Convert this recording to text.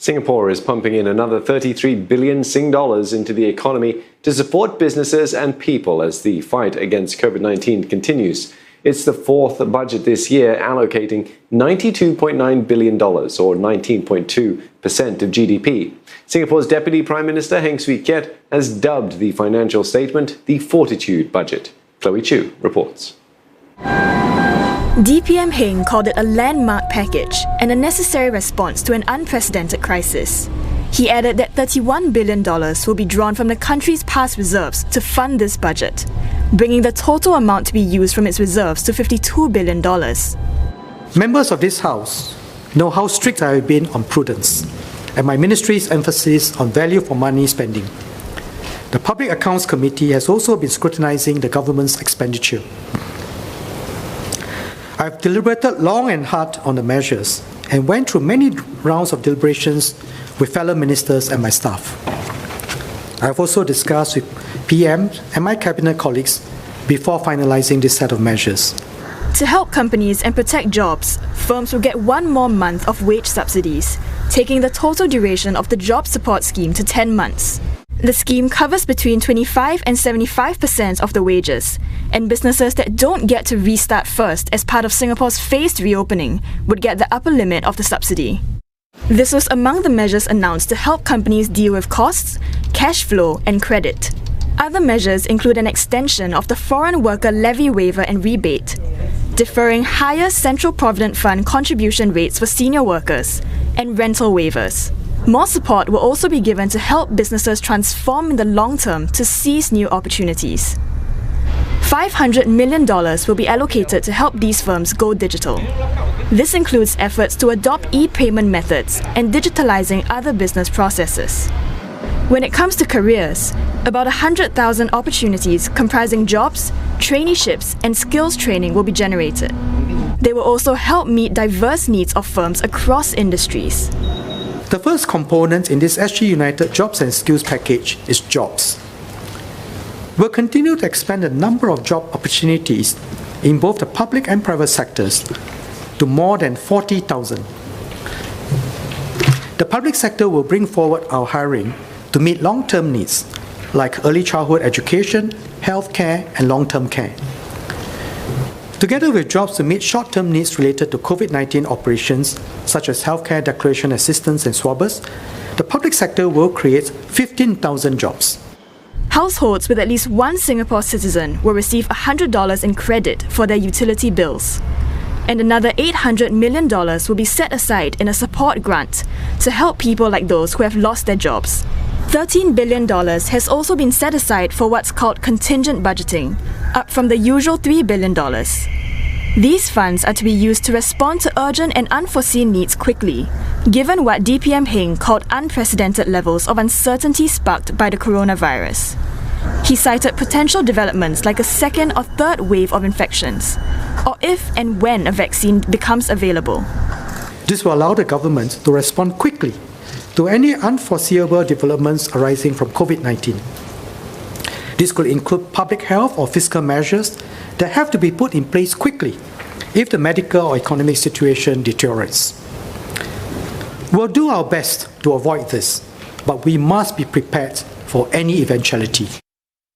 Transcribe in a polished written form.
Singapore is pumping in another 33 billion Sing dollars into the economy to support businesses and people as the fight against COVID-19 continues. It's the fourth budget this year, allocating $92.9 billion, or 19.2% of GDP. Singapore's Deputy Prime Minister Heng Keat has dubbed the financial statement the Fortitude Budget. Chloe Chu reports. DPM Heng called it a landmark package and a necessary response to an unprecedented crisis. He added that $31 billion will be drawn from the country's past reserves to fund this budget, bringing the total amount to be used from its reserves to $52 billion. Members of this House know how strict I have been on prudence and my ministry's emphasis on value for money spending. The Public Accounts Committee has also been scrutinizing the government's expenditure. I have deliberated long and hard on the measures and went through many rounds of deliberations with fellow ministers and my staff. I have also discussed with PMs and my cabinet colleagues before finalizing this set of measures. To help companies and protect jobs, firms will get one more month of wage subsidies, taking the total duration of the job support scheme to 10 months. The scheme covers between 25% and 75% of the wages, and businesses that don't get to restart first as part of Singapore's phased reopening would get the upper limit of the subsidy. This was among the measures announced to help companies deal with costs, cash flow, and credit. Other measures include an extension of the foreign worker levy waiver and rebate, deferring higher Central Provident Fund contribution rates for senior workers, and rental waivers. More support will also be given to help businesses transform in the long term to seize new opportunities. $500 million will be allocated to help these firms go digital. This includes efforts to adopt e-payment methods and digitalizing other business processes. When it comes to careers, about 100,000 opportunities comprising jobs, traineeships, and skills training will be generated. They will also help meet diverse needs of firms across industries. The first component in this SG United Jobs and Skills package is jobs. We'll continue to expand the number of job opportunities in both the public and private sectors to more than 40,000. The public sector will bring forward our hiring to meet long-term needs like early childhood education, healthcare, and long-term care. Together with jobs to meet short-term needs related to COVID-19 operations, such as healthcare declaration assistants and swabbers, the public sector will create 15,000 jobs. Households with at least one Singapore citizen will receive $100 in credit for their utility bills. And another $800 million will be set aside in a support grant to help people like those who have lost their jobs. $13 billion has also been set aside for what's called Contingent Budgeting, up from the usual $3 billion. These funds are to be used to respond to urgent and unforeseen needs quickly, given what DPM Heng called unprecedented levels of uncertainty sparked by the coronavirus. He cited potential developments like a second or third wave of infections, or if and when a vaccine becomes available. This will allow the government to respond quickly to any unforeseeable developments arising from COVID-19. This could include public health or fiscal measures that have to be put in place quickly if the medical or economic situation deteriorates. We'll do our best to avoid this, but we must be prepared for any eventuality.